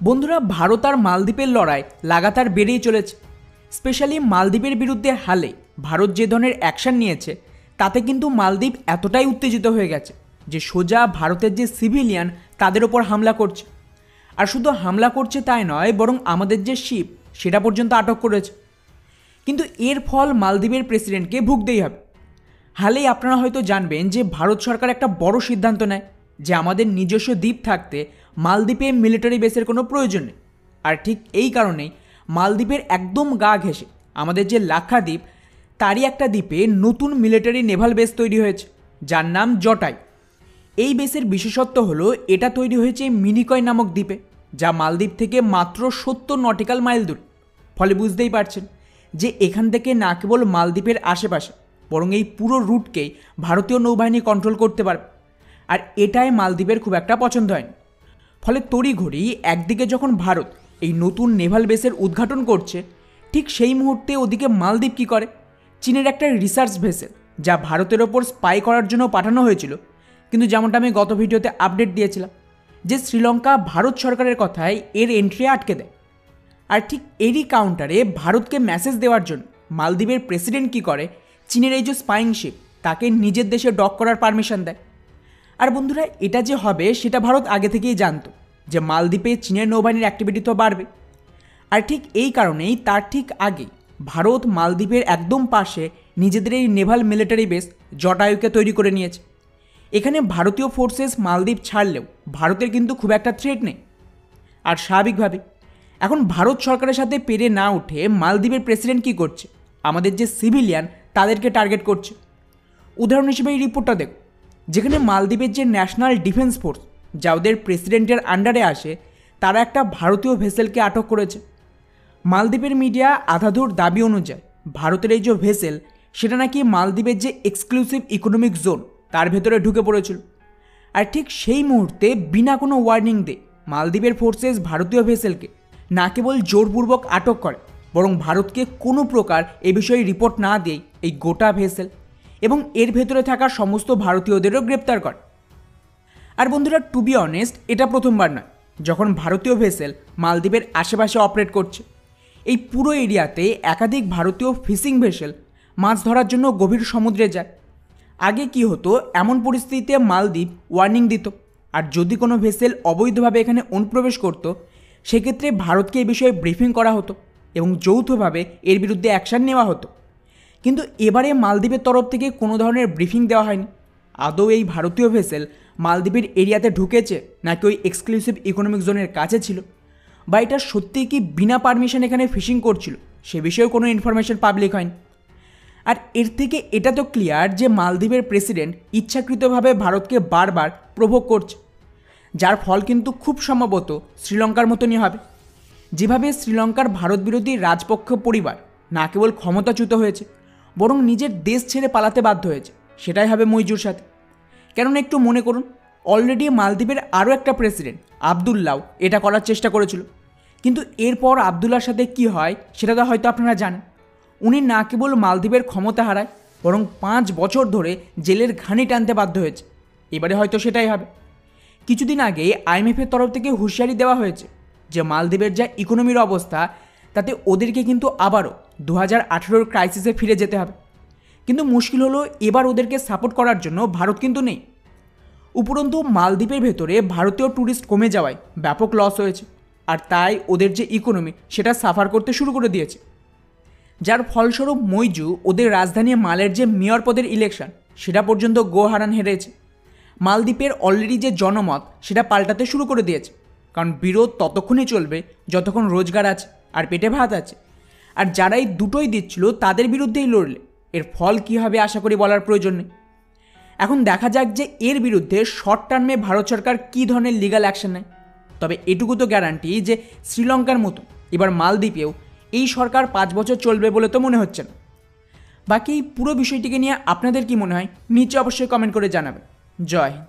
বন্ধুরা, ভারত আর মালদ্বীপের লড়াই লাগাতার বেড়েই চলেছে। স্পেশালি মালদ্বীপের বিরুদ্ধে হালে ভারত যে ধরনের অ্যাকশন নিয়েছে তাতে কিন্তু মালদ্বীপ এতটাই উত্তেজিত হয়ে গেছে যে সোজা ভারতের যে সিভিলিয়ান তাদের ওপর হামলা করছে। আর শুধু হামলা করছে তাই নয়, বরং আমাদের যে শিপ সেটা পর্যন্ত আটক করেছে। কিন্তু এর ফল মালদ্বীপের প্রেসিডেন্টকে ভুগতেই হবে। হালেই আপনারা হয়তো জানবেন যে ভারত সরকার একটা বড় সিদ্ধান্ত নেয় যে আমাদের নিজস্ব দ্বীপ থাকতে মালদ্বীপে মিলিটারি বেসের কোনো প্রয়োজন নেই। আর ঠিক এই কারণেই মালদ্বীপের একদম গা ঘেঁষে আমাদের যে লাক্ষাদ্বীপ তারই একটা দ্বীপে নতুন মিলিটারি নেভাল বেস তৈরি হয়েছে, যার নাম জটাই। এই বেসের বিশেষত্ব হলো এটা তৈরি হয়েছে মিনিকয় নামক দ্বীপে, যা মালদ্বীপ থেকে মাত্র 70 নটিক্যাল মাইল দূর। ফলে বুঝতেই পারছেন যে এখান থেকে না কেবল মালদ্বীপের আশেপাশে বরং এই পুরো রুটকেই ভারতীয় নৌবাহিনী কন্ট্রোল করতে পারবে। আর এটাই মালদ্বীপের খুব একটা পছন্দ হয়নি। ফলে তড়িঘড়ি একদিকে যখন ভারত এই নতুন নেভাল বেসের উদ্ঘাটন করছে, ঠিক সেই মুহূর্তে ওদিকে মালদ্বীপ কী করে, চীনের একটা রিসার্চ ভেসেল যা ভারতের ওপর স্পাই করার জন্য পাঠানো হয়েছিল, কিন্তু যেমনটা আমি গত ভিডিওতে আপডেট দিয়েছিলাম যে শ্রীলঙ্কা ভারত সরকারের কথায় এর এন্ট্রি আটকে দেয়। আর ঠিক এরই কাউন্টারে ভারতকে মেসেজ দেওয়ার জন্য মালদ্বীপের প্রেসিডেন্ট কী করে, চীনের এই যে স্পাইং শিপ তাকে নিজের দেশে ডক করার পারমিশন দেয়। আর বন্ধুরা, এটা যে হবে সেটা ভারত আগে থেকেই জানতো যে মালদ্বীপে চীনের নৌবাহিনীর অ্যাক্টিভিটি তো বাড়বে। আর ঠিক এই কারণেই তার ঠিক আগে ভারত মালদ্বীপের একদম পাশে নিজেদের এই নেভাল মিলিটারি বেস জটায়ুকে তৈরি করে নিয়েছে। এখানে ভারতীয় ফোর্সেস মালদ্বীপ ছাড়লেও ভারতের কিন্তু খুব একটা থ্রেট নেই। আর স্বাভাবিকভাবে এখন ভারত সরকারের সাথে পেরে না উঠে মালদ্বীপের প্রেসিডেন্ট কী করছে, আমাদের যে সিভিলিয়ান তাদেরকে টার্গেট করছে। উদাহরণ হিসেবে এই রিপোর্টটা দেখো, যেখানে মালদ্বীপের যে ন্যাশনাল ডিফেন্স ফোর্স যা ওদের প্রেসিডেন্টের আন্ডারে আসে, তারা একটা ভারতীয় ভেসেলকে আটক করেছে। মালদ্বীপের মিডিয়া আধাধুর দাবি অনুযায়ী ভারতের এই যে ভেসেল সেটা নাকি মালদ্বীপের যে এক্সক্লুসিভ ইকোনমিক জোন তার ভেতরে ঢুকে পড়েছিল। আর ঠিক সেই মুহূর্তে বিনা কোনো ওয়ার্নিং দিয়ে মালদ্বীপের ফোর্সেস ভারতীয় ভেসেলকে না কেবল জোরপূর্বক আটক করে, বরং ভারতকে কোনো প্রকার এ বিষয়ে রিপোর্ট না দিয়েই এই গোটা ভেসেল এবং এর ভেতরে থাকা সমস্ত ভারতীয়দেরও গ্রেপ্তার করে। আর বন্ধুরা, টু বি অনেস্ট, এটা প্রথমবার নয় যখন ভারতীয় ভেসেল মালদ্বীপের আশেপাশে অপারেট করছে। এই পুরো এরিয়াতে একাধিক ভারতীয় ফিশিং ভেসেল মাছ ধরার জন্য গভীর সমুদ্রে যায়। আগে কি হতো, এমন পরিস্থিতিতে মালদ্বীপ ওয়ার্নিং দিত, আর যদি কোনো ভেসেল অবৈধভাবে এখানে অনুপ্রবেশ করত সেক্ষেত্রে ভারতকে এই বিষয়ে ব্রিফিং করা হতো এবং যৌথভাবে এর বিরুদ্ধে অ্যাকশান নেওয়া হতো। কিন্তু এবারে মালদ্বীপের তরফ থেকে কোনো ধরনের ব্রিফিং দেওয়া হয়নি। আদৌ এই ভারতীয় ভেসেল মালদ্বীপের এরিয়াতে ঢুকেছে নাকি ওই এক্সক্লুসিভ ইকোনমিক জোনের কাছে ছিল, বা এটা সত্যিই কি বিনা পারমিশন এখানে ফিশিং করছিল সে বিষয়েও কোনো ইনফরমেশন পাবলিক হয়নি। আর এর থেকে এটা তো ক্লিয়ার যে মালদ্বীপের প্রেসিডেন্ট ইচ্ছাকৃতভাবে ভারতকে বারবার প্রভোগ করছে, যার ফল কিন্তু খুব সম্ভবত শ্রীলঙ্কার মতনই হবে। যেভাবে শ্রীলঙ্কার ভারত বিরোধী রাজপক্ষ পরিবার না কেবল ক্ষমতাচ্যুত হয়েছে বরং নিজের দেশ ছেড়ে পালাতে বাধ্য হয়েছে, সেটাই হবে মইজুর সাথে। কেননা একটু মনে করুন, অলরেডি মালদ্বীপের আরও একটা প্রেসিডেন্ট আবদুল্লাও এটা করার চেষ্টা করেছিল, কিন্তু এরপর আবদুল্লার সাথে কি হয় সেটা তো হয়তো আপনারা জানেন। উনি না কেবল মালদ্বীপের ক্ষমতা হারায় বরং 5 বছর ধরে জেলের ঘানি টানতে বাধ্য হয়েছে। এবারে হয়তো সেটাই হবে। কিছুদিন আগে IMFের তরফ থেকে হুঁশিয়ারি দেওয়া হয়েছে যে মালদ্বীপের যা ইকোনমির অবস্থা তাতে ওদেরকে কিন্তু আবারও 2018 ক্রাইসিসে ফিরে যেতে হবে। কিন্তু মুশকিল হলো এবার ওদেরকে সাপোর্ট করার জন্য ভারত কিন্তু নেই। উপরন্তু মালদ্বীপের ভেতরে ভারতীয় ট্যুরিস্ট কমে যাওয়ায় ব্যাপক লস হয়েছে, আর তাই ওদের যে ইকোনমি সেটা সাফার করতে শুরু করে দিয়েছে। যার ফলস্বরূপ মইজু ওদের রাজধানী মালের যে মেয়র পদের ইলেকশন সেটা পর্যন্ত গোহারান হেরেছে। মালদ্বীপের অলরেডি যে জনমত সেটা পাল্টাতে শুরু করে দিয়েছে, কারণ বিরোধ ততক্ষণই চলবে যতক্ষণ রোজগার আছে আর পেটে ভাত আছে। আর যারা এই দুটোই দিচ্ছিল তাদের বিরুদ্ধেই লড়লে এর ফল কী হবে আশা করি বলার প্রয়োজন নেই। এখন দেখা যাক যে এর বিরুদ্ধে শর্ট টার্মে ভারত সরকার কী ধরনের লিগ্যাল অ্যাকশন নেয়। তবে এটুকু তো গ্যারান্টি যে শ্রীলঙ্কার মতো এবার মালদ্বীপেও এই সরকার 5 বছর চলবে বলে তো মনে হচ্ছে না। বাকি এই পুরো বিষয়টিকে নিয়ে আপনাদের কি মনে হয় নিচে অবশ্যই কমেন্ট করে জানাবেন। জয় হিন্দ।